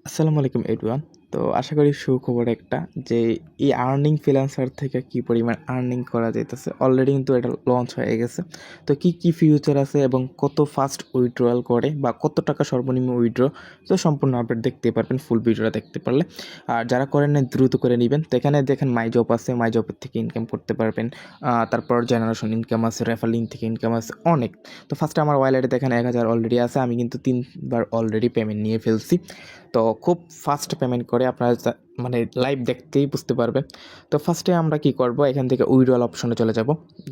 আসসালামু আলাইকুম এভরিওয়ান। তো আশা করি সুখবর একটা যে এই আর্নিং ফ্রিল্যান্সার থেকে কি পরিমাণ আর্নিং করা যাইতেছে। অলরেডি কিন্তু এটা লঞ্চ হয়ে গেছে। তো কি ফিউচার আছে এবং কত ফাস্ট উইথড্রয়াল করে বা কত টাকা সর্বনিম্ন উইথড্র, তো সম্পূর্ণ আপডেট দেখতে পারবেন ফুল ভিডিওটা দেখতে পারলে। আর যারা করেন না দ্রুত করে নেবেন। তো এখানে দেখেন মাই জব আছে, মাই জবের থেকে ইনকাম করতে পারবেন। তারপর জেনারেশন ইনকাম আছে, রেফার থেকে ইনকাম আছে অনেক। তো ফার্স্টে আমার ওয়ালেটে দেখেন 1000 অলরেডি আছে। আমি কিন্তু 3বার অলরেডি পেমেন্ট নিয়ে ফেলছি। তো খুব ফাস্ট পেমেন্ট করে আপনারা মানে লাইভ দেখতেই বুঝতে পারবেন। তো ফার্স্টে আমরা কি করব, এখান থেকে উইথড্রয়াল অপশনে চলে যাব।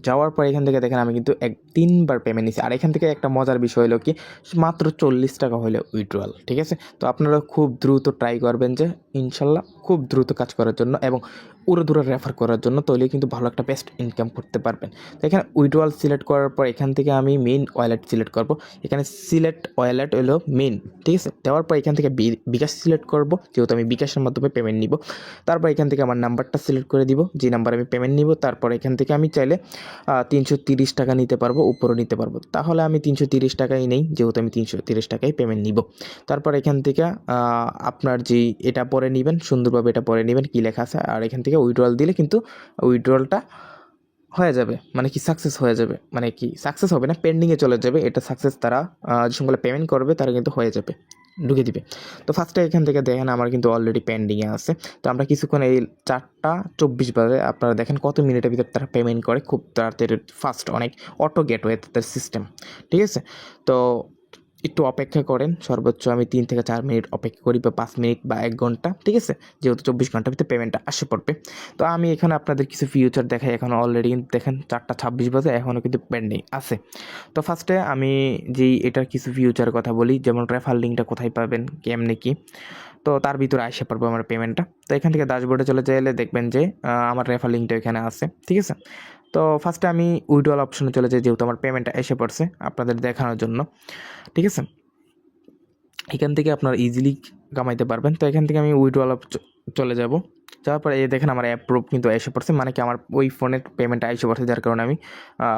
যাওয়ার পর এখান থেকে দেখেন আমি কিন্তু 3বার পেমেন্ট নিয়েছি। আর এখান থেকে একটা মজার বিষয় হলো কি, মাত্র 40 টাকা হলে উইথড্রয়াল, ঠিক আছে। তো আপনারা খুব দ্রুত ট্রাই করবেন যে ইনশাল্লাহ খুব দ্রুত কাজ করার জন্য এবং উড়োধুরা রেফার করার জন্য, তাহলে কিন্তু ভালো একটা বেস্ট ইনকাম করতে পারবেন। তো এখানে উইথড্রয়াল সিলেক্ট করার পর এখান থেকে আমি মেইন ওয়ালেট সিলেক্ট করব। এখানে সিলেক্ট ওয়ালেট হলো মেইন, ঠিক আছে। দেওয়ার পর এখান থেকে বিকাশ সিলেক্ট করব, যেহেতু আমি বিকাশের মাধ্যমে পেমেন্ট নিব। তারপর এখান থেকে আমার নাম্বারটা সিলেক্ট করে দিব, যে নাম্বারে আমি পেমেন্ট নিব। তারপর এখান থেকে আমি চাইলে 330 টাকা নিতে পারবো, উপরও নিতে পারবো। তাহলে আমি 330 টাকাই নেই, যেহেতু আমি 330 টাকাই পেমেন্ট নিব। তারপর এখান থেকে আপনার যে এটা পরে নেবেন, সুন্দরভাবে এটা পরে নেবেন কী লেখা আছে। আর এখান থেকে উইথড্রয়াল দিলে কিন্তু উইথড্রয়ালটা হয়ে যাবে, মানে কি সাকসেস হয়ে যাবে, মানে কি সাকসেস হবে না, পেন্ডিংয়ে চলে যাবে। এটা সাকসেস তারা যে সঙ্গে পেমেন্ট করবে তারা কিন্তু হয়ে যাবে, ঢুকে দিবে। তো ফার্স্টে এখান থেকে দেখেন আমার কিন্তু অলরেডি পেন্ডিংয়ে আছে। তো আমরা কিছুক্ষণ এই 4টা 24 বাজে আপনারা দেখেন কত মিনিটের ভিতর তারা পেমেন্ট করে, খুব তাড়াতাড়ি ফাস্ট, অনেক অটো গেটওয়ে তাদের সিস্টেম, ঠিক আছে। তো একটু অপেক্ষা করেন, সর্বোচ্চ আমি 3 থেকে 4 মিনিট অপেক্ষা করি, বা 5 মিনিট বা 1 ঘন্টা, ঠিক আছে। যেহেতু 24 ঘন্টার ভিতরে পেমেন্টটা আসে পড়বে। তো আমি এখানে আপনাদের কিছু ফিউচার দেখাই। এখন অলরেডি কিন্তু দেখেন 4টা 26 বাজে, এখনও কিন্তু পেন্ডিং আছে। তো ফার্স্টে আমি যেই এটার কিছু ফিউচার কথা বলি, যেমন রেফার লিঙ্কটা কোথায় পাবেন, কেমনে কি, তো তার ভিতরে আসে পড়বো আমার পেমেন্টটা। তো এখান থেকে ড্যাশবোর্ডে চলে চাইলে দেখবেন যে আমার রেফার লিঙ্কটা এখানে আছে, ঠিক আছে। তো ফার্স্টে আমি উইথড্রয়াল অপশনে চলে যাই, যেহেতু আমার পেমেন্টটা এসে পড়ছে আপনাদের দেখানোর জন্য, ঠিক আছে। এখান থেকে আপনারা ইজিলি কামাইতে পারবেন। তো এখান থেকে আমি উইথড্রয়াল চলে যাব। যাওয়ার পরে এই দেখেন আমার অ্যাপ্রুভ কিন্তু এসে পড়ছে, মানে কি আমার ওই ফোনের পেমেন্টটা এসে পড়ছে, যার কারণে আমি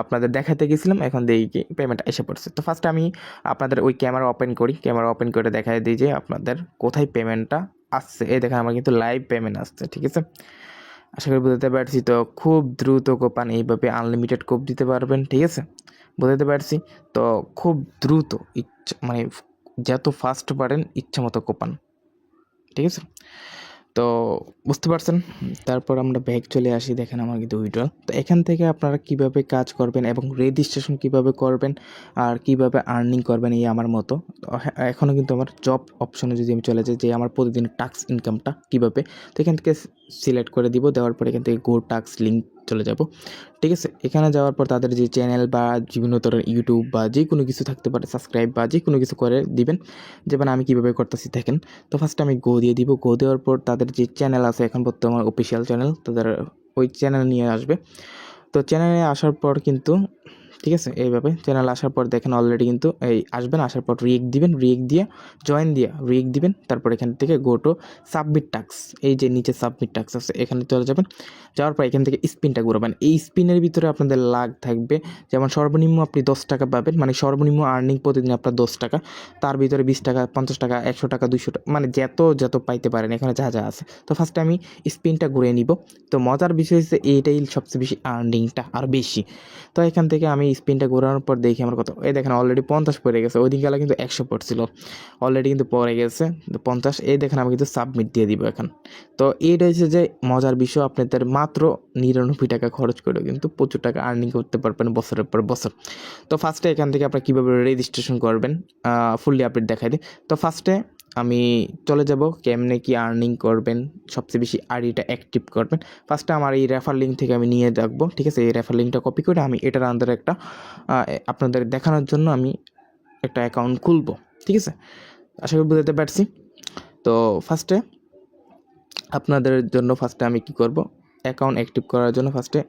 আপনাদের দেখাতে গেছিলাম, এখন দেখি কি পেমেন্টটা এসে পড়ছে। তো ফার্স্টে আমি আপনাদের ওই ক্যামেরা ওপেন করি, ক্যামেরা ওপেন করে দেখাই দিই যে আপনাদের কোথায় পেমেন্টটা আসছে। এই দেখেন আমার কিন্তু লাইভ পেমেন্ট আসছে, ঠিক আছে। আশা করি বুঝতে পারছি। তো খুব দ্রুত কোপান, এইভাবে আনলিমিটেড কোপ দিতে পারবেন, ঠিক আছে, বুঝতে পারছি। তো খুব দ্রুত মানে যত ফাস্ট পারেন ইচ্ছা মতো কোপান, ঠিক আছে। তো বুঝতে পারছেন। তারপর আমরা ব্যাক চলে আসি, দেখেন আমার কিন্তু উইথড্রয়াল। তো এখান থেকে আপনারা কিভাবে কাজ করবেন এবং রেজিস্ট্রেশন কিভাবে করবেন আর কিভাবে আর্নিং করবেন, এই আমার মতো। তো এখনও কিন্তু আমার জব অপশনে যদি আমি চলে যাই, যে আমার প্রতিদিন টাস্ক ইনকামটা কীভাবে, তো এখান থেকে সিলেক্ট করে দিব। দেওয়ার পর এখান থেকে গো টাস্ক লিঙ্ক চলে যাব, ঠিক আছে। এখানে যাওয়ার পর তাদের যে চ্যানেল বা বিভিন্ন ধরনের ইউটিউব বা যে কোনো কিছু থাকতে পারে, সাবস্ক্রাইব বা যে কোনো কিছু করে দিবেন, যেমন আমি কীভাবে করতেছি দেখেন। তো ফার্স্টে আমি গো দিয়ে দিব। গো দেওয়ার পর তাদের যে চ্যানেল আছে এখন বর্তমান অফিসিয়াল চ্যানেল, তাদের ওই চ্যানেল নিয়ে আসবে। তো চ্যানেলে আসার পর কিন্তু, ঠিক আছে, এইভাবে চ্যানেল আসার পর দেখেন অলরেডি কিন্তু এই আসবেন। আসার পর রিয়েক্ট দিবেন, রিয়েক্ট দিয়ে জয়েন দিয়ে রিয়েক্ট দিবেন। তারপর এখান থেকে গো টু সাবমিট টাস্ক, এই যে নিচে সাবমিট টাস্ক আছে এখানে চলে যাবেন। যাওয়ার পর এখান থেকে স্পিনটা ঘুরাবেন। এই স্পিনের ভিতরে আপনাদের লাভ থাকবে, যেমন সর্বনিম্ন আপনি 10 টাকা পাবেন, মানে সর্বনিম্ন আর্নিং প্রতিদিন আপনার 10 টাকা। তার ভিতরে 20 টাকা, 50 টাকা, 100 টাকা, 200 টাকা, মানে যত পাইতে পারেন এখানে যা যা আছে। তো ফার্স্টে আমি স্পিনটা ঘুরিয়ে নিব। তো মজার বিষয় হচ্ছে এইটাই সবচেয়ে বেশি আর্নিংটা আর বেশি। তো এখান থেকে আমি স্পিনটা ঘোরানোর পর দেখি আমার কত, এই দেখেন অলরেডি 50 পড়ে গেছে। ওই দিনকালে কিন্তু 100 পড়ছিল, অলরেডি কিন্তু পড়ে গেছে 50। এই দেখেন আমি কিন্তু সাবমিট দিয়ে দিব এখন। তো এইটা হচ্ছে যে মজার বিষয়, আপনাদের মাত্র 99 টাকা খরচ করেও কিন্তু প্রচুর টাকা আর্নিং করতে পারবেন বছরের পর বছর। তো ফার্স্টে এখান থেকে আপনারা কীভাবে রেজিস্ট্রেশন করবেন ফুললি আপডেট দেখাই দিই। তো ফার্স্টে আমি চলে যাব কেমনে কি আর্নিং করবেন, সবচেয়ে বেশি আইডিটা অ্যাক্টিভ করবেন। ফার্স্টে আমার এই রেফার লিঙ্ক থেকে আমি নিয়ে রাখবো, ঠিক আছে। এই রেফার লিঙ্কটা কপি করে আমি এটার আন্ডারে একটা আপনাদের দেখানোর জন্য আমি একটা অ্যাকাউন্ট খুলবো, ঠিক আছে। আশা করি বুঝতে পারছি। তো ফার্স্টে আপনাদের জন্য ফার্স্টে আমি কি করব, অ্যাকাউন্ট অ্যাক্টিভ করার জন্য ফার্স্টে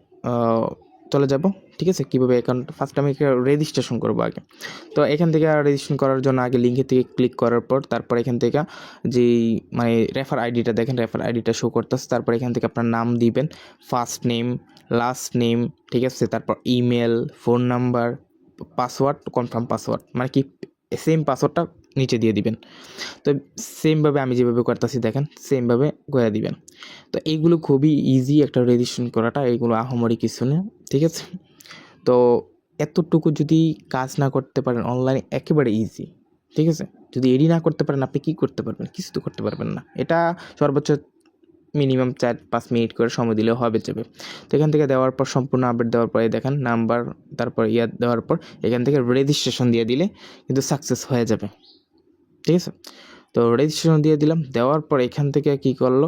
চলে যাব, ঠিক আছে। কীভাবে অ্যাকাউন্ট, ফার্স্টে আমি রেজিস্ট্রেশন করবো আগে। তো এখান থেকে রেজিস্ট্রেশন করার জন্য আগে লিঙ্কের থেকে ক্লিক করার পর তারপর এখান থেকে যেই মানে রেফার আইডিটা দেখেন, রেফার আইডিটা শো করতেছে। তারপর এখান থেকে আপনার নাম দিবেন, ফার্স্ট নেম, লাস্ট নেম, ঠিক আছে। তারপর email, phone number, password, confirm password, মানে কি সেম পাসওয়ার্ডটা নিচে দিয়ে দিবেন। তো সেমভাবে আমি যেভাবে করতেছি দেখেন সেমভাবে করে দিবেন। তো এইগুলো খুবই ইজি একটা রেজিস্ট্রেশন করাটা, এইগুলো আহামরি কিছু না, ঠিক আছে। তো এতটুকু যদি কাজ না করতে পারেন অনলাইনে একেবারে ইজি, ঠিক আছে। যদি এডি না করতে পারেন আপনি কী করতে পারবেন? কিছু তো করতে পারবেন না। এটা সর্বোচ্চ মিনিমাম 4-5 মিনিট করে সময় দিলেও হবে যাবে। তো এখান থেকে দেওয়ার পর সম্পূর্ণ আপডেট দেওয়ার পরে দেখেন নাম্বার, তারপর দেওয়ার পর এখান থেকে রেজিস্ট্রেশন দিয়ে দিলে কিন্তু সাকসেস হয়ে যাবে, ঠিক আছে। তো রেজিস্ট্রেশন দিয়ে দিলাম, দেওয়ার পর এখান থেকে কি করলো,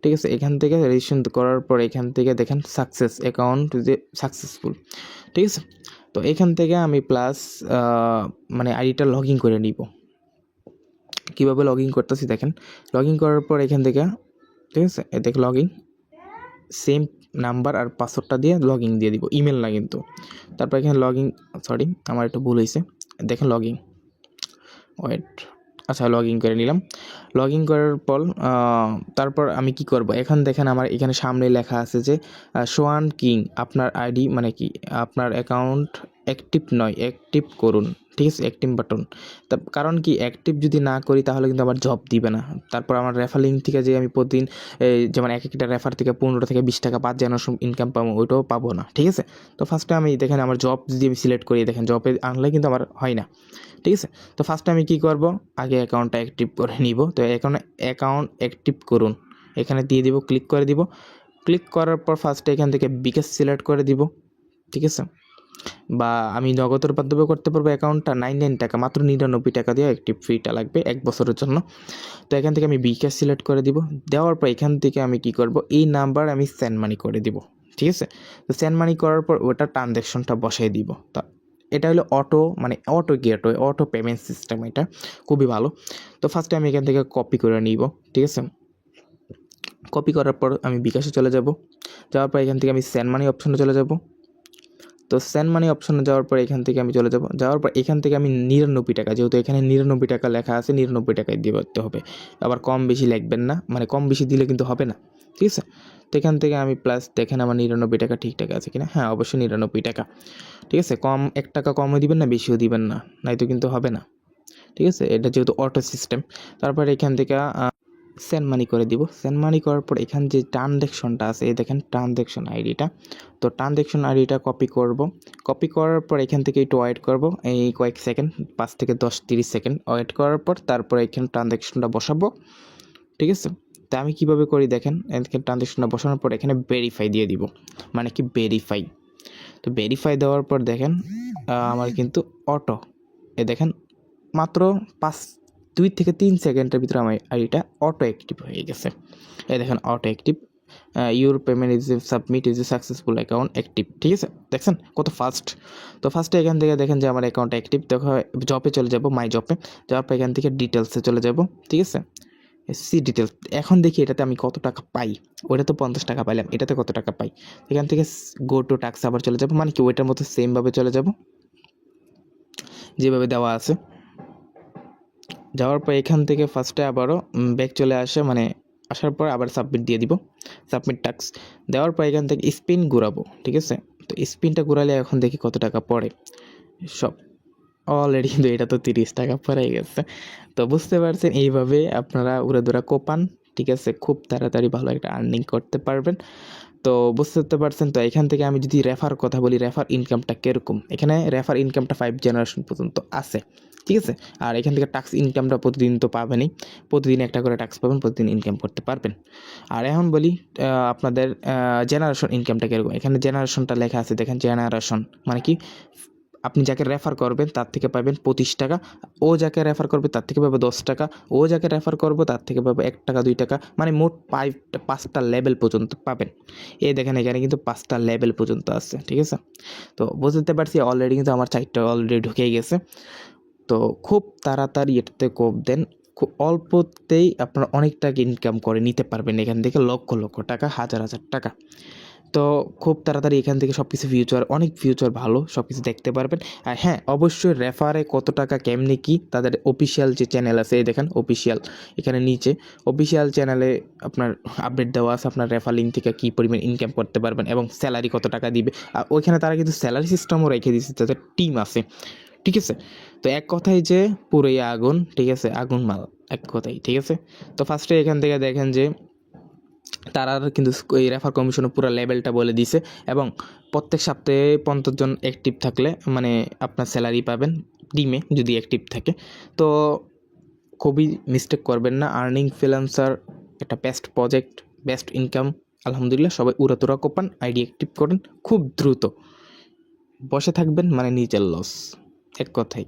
ঠিক আছে, এখান থেকে রেজিস্ট্রেশন করার পর এখান থেকে দেখেন সাকসেস অ্যাকাউন্ট যে সাকসেসফুল, ঠিক আছে। তো এখান থেকে আমি প্লাস মানে আইডিটা লগ ইন করে নিব। কীভাবে লগ ইন করতেছি দেখেন, লগ ইন করার পর এখান থেকে, ঠিক আছে, দেখে লগ ইন সেম নাম্বার আর পাসওয়ার্ডটা দিয়ে লগ ইন দিয়ে দিব, ইমেল না কিন্তু। তারপর এখানে লগ ইন, সরি আমার একটু ভুল হয়েছে, দেখেন লগ ইন, ওয়েট, আচ্ছা লগ ইন করে নিলাম। লগ ইন করার পর তারপর আমি কি করব, এখন দেখেন আমার এখানে সামনে লেখা আছে যে সোয়ান কিং আপনার আইডি মানে কি আপনার অ্যাকাউন্ট অ্যাক্টিভ নয়, অ্যাক্টিভ করুন, ঠিক আছে, অ্যাক্টিভ বাটন। তা কারণ কি অ্যাক্টিভ যদি না করি তাহলে কিন্তু আমার জব দিবে না। তারপর আমার রেফার লিঙ্ক থেকে যে আমি প্রতিদিন যেমন এক একটা রেফার থেকে 15 থেকে 20 টাকা পাঁচ যেন ইনকাম পাবো, ওইটাও পাবো না, ঠিক আছে। তো ফার্স্টে আমি দেখেন আমার জব যদি আমি সিলেক্ট করি, দেখেন জবে আনলে কিন্তু আমার হয় না, ঠিক আছে। তো ফার্স্টে আমি কি করব, আগে অ্যাকাউন্টটা অ্যাক্টিভ করে নিব। তো অ্যাকাউন্ট অ্যাক্টিভ করুন এখানে দিয়ে দিব, ক্লিক করে দিব। ক্লিক করার পর ফার্স্টে এখান থেকে বিকাশ সিলেক্ট করে দিব, ঠিক আছে। বা আমি নগদের মাধ্যমে করতে পারবো। অ্যাকাউন্টটা 99 টাকা, মাত্র 99 টাকা দিয়ে অ্যাক্টিভ ফ্রিটা লাগবে 1 বছরের জন্য। তো এখান থেকে আমি বিকাশ সিলেক্ট করে দিব। দেওয়ার পর এখান থেকে আমি কি করব, এই নাম্বার আমি সেন্ড মানি করে দিব, ঠিক আছে। তো সেন্ড মানি করার পর ওটা ট্রানজ্যাকশনটা বসাই দিব। তো এটা হলো অটো মানে auto gateway, auto payment system, এটা খুবই ভালো। তো ফার্স্টে আমি এখান থেকে কপি করে নিব, ঠিক আছে। কপি করার পর আমি বিকাশে চলে যাব। যাওয়ার পর এখান থেকে আমি সেন্ড মানি অপশনে চলে যাব। তো সেন্ড মানি অপশনে যাওয়ার পর এখান থেকে আমি চলে যাব। যাওয়ার পর এখান থেকে আমি 99 টাকা, যেহেতু এখানে 99 টাকা লেখা আছে, 99 টাকায় দিয়ে করতে হবে। আবার কম বেশি লিখবেন না, মানে কম বেশি দিলে কিন্তু হবে না, ঠিক আছে। তো এখান থেকে আমি প্লাস দেখেন আমার 99 টাকা ঠিকঠাক আছে কিনা, হ্যাঁ অবশ্যই 99 টাকা, ঠিক আছে। কম 1 টাকা কমও দিবেন না, বেশিও দিবেন না, নয়তো কিন্তু হবে না, ঠিক আছে। এটা যেহেতু অটো সিস্টেম। তারপর এখান থেকে সেন্ড মানি করে দিব। সেন্ড মানি করার পর এখান যে ট্রানজ্যাকশনটা আছে, এই দেখেন ট্রানজ্যাকশন আইডিটা। তো ট্রানজ্যাকশন আইডিটা কপি করব। কপি করার পর এখান থেকে একটু ওয়েট করব, এই কয়েক সেকেন্ড, 5 থেকে 10-30 সেকেন্ড ওয়েট করার পর তারপর এখানে ট্রানজ্যাকশনটা বসাবো, ঠিক আছে। তা আমি কীভাবে করি দেখেন, এখানে ট্রানজ্যাকশনটা বসানোর পর এখানে ভেরিফাই দিয়ে দিব, মানে কি ভেরিফাই। তো ভেরিফাই দেওয়ার পর দেখেন আমার কিন্তু অটো, দেখেন মাত্র 2 থেকে 3 সেকেন্ডের ভিতরে আমার আইডিটা অটো অ্যাক্টিভ হয়ে গেছে। এই দেখেন auto active, your payment is submit is successful account active, ঠিক আছে। দেখছেন কত ফাস্ট। তো ফার্স্টে এখান থেকে দেখেন যে আমার অ্যাকাউন্ট অ্যাক্টিভ, দেখো জবে চলে যাব, মাই জবে। যাওয়ার পর এখান থেকে ডিটেলসে চলে যাব, ঠিক আছে। সি ডিটেলস, এখন দেখি এটাতে আমি কত টাকা পাই। ওইটা তো 50 টাকা পাইলাম, এটাতে কত টাকা পাই। এখান থেকে গো টু টাক্স আবার চলে যাব, মানে কি ওইটার মতো সেমভাবে চলে যাব যেভাবে দেওয়া আছে। যাওয়ার পর এখান থেকে ফার্স্টে আবারও ব্যাক চলে আসে, মানে আসার পর আবার সাবমিট দিয়ে দিব, সাবমিট টাস্ক দেওয়ার পর এখান থেকে স্পিন ঘুরাবো, ঠিক আছে। তো স্পিনটা ঘুরালে এখন দেখি কত টাকা পড়ে। সব অলরেডি কিন্তু এটা তো 30 টাকা পড়ে গেছে। তো বুঝতে পারছেন এইভাবে আপনারা উড়াদুরা কোপান, ঠিক আছে, খুব তাড়াতাড়ি ভালো একটা আর্নিং করতে পারবেন। তো বুঝতে পারছেন। তো এখান থেকে আমি যদি রেফার কথা বলি, রেফার ইনকামটা কীরকম, এখানে রেফার ইনকামটা 5 জেনারেশন পর্যন্ত আছে, ঠিক আছে। আর এখান থেকে টাক্স ইনকামটা প্রতিদিন তো পাবেনই, প্রতিদিন একটা করে টাক্স পাবেন, প্রতিদিন ইনকাম করতে পারবেন। আর এখন বলি আপনাদের জেনারেশন ইনকামটা কীরকম। এখানে জেনারেশনটা লেখা আছে, দেখেন জেনারেশন মানে কি, আপনি যাকে রেফার করবেন তার থেকে পাবেন 25 টাকা, ও যাকে রেফার করবে তার থেকে পাবে 10 টাকা, ও যাকে রেফার করবো তার থেকে পাবে 1 টাকা 2 টাকা, মানে মোট 5টা লেভেল পর্যন্ত পাবেন। এই দেখেন এখানে কিন্তু 5টা লেভেল পর্যন্ত আছে, ঠিক আছে। তো বুঝতে পারছি অলরেডি কিন্তু আমার 4টা অলরেডি ঢুকেই গেছে। তো খুব তাড়াতাড়ি এটাতে কোপ দেন, খুব অল্পতেই আপনারা অনেক টাকা ইনকাম করে নিতে পারবেন এখান থেকে, লক্ষ লক্ষ টাকা, হাজার হাজার টাকা। তো খুব তাড়াতাড়ি এখান থেকে সব কিছু ফিউচার, অনেক ফিউচার ভালো, সব কিছু দেখতে পারবেন। আর হ্যাঁ, অবশ্যই রেফারে কত টাকা কেমনি কি তাদের অফিসিয়াল যে চ্যানেল আছে, এই দেখেন অফিসিয়াল, এখানে নিচে অফিসিয়াল চ্যানেলে আপনার আপডেট দেওয়া আছে, আপনার রেফার লিঙ্ক থেকে কী পরিমাণ ইনকাম করতে পারবেন এবং স্যালারি কত টাকা দিবে। আর ওইখানে তারা কিন্তু স্যালারি সিস্টেমও রেখে দিচ্ছে, তাদের টিম আছে, ঠিক আছে। তো এক কথায় যে পুরোই আগুন, ঠিক আছে, আগুন মাল এক কথাই, ঠিক আছে। তো ফার্স্টে এখান থেকে দেখেন যে তারা কিন্তু এই রেফার কমিশনের পুরো লেভেলটা বলে দিছে এবং প্রত্যেক সপ্তাহে 50 জন অ্যাক্টিভ থাকলে মানে আপনার স্যালারি পাবেন টিমে যদি অ্যাক্টিভ থাকে। তো খুবই মিস্টেক করবেন না, আর্নিং ফ্রিল্যান্সার একটা বেস্ট প্রজেক্ট, বেস্ট ইনকাম। আলহামদুলিল্লাহ, সবাই উড়াতুরা কোপান, আইডি অ্যাক্টিভ করেন খুব দ্রুত। বসে থাকবেন মানে নিজের লস, এক কথাই।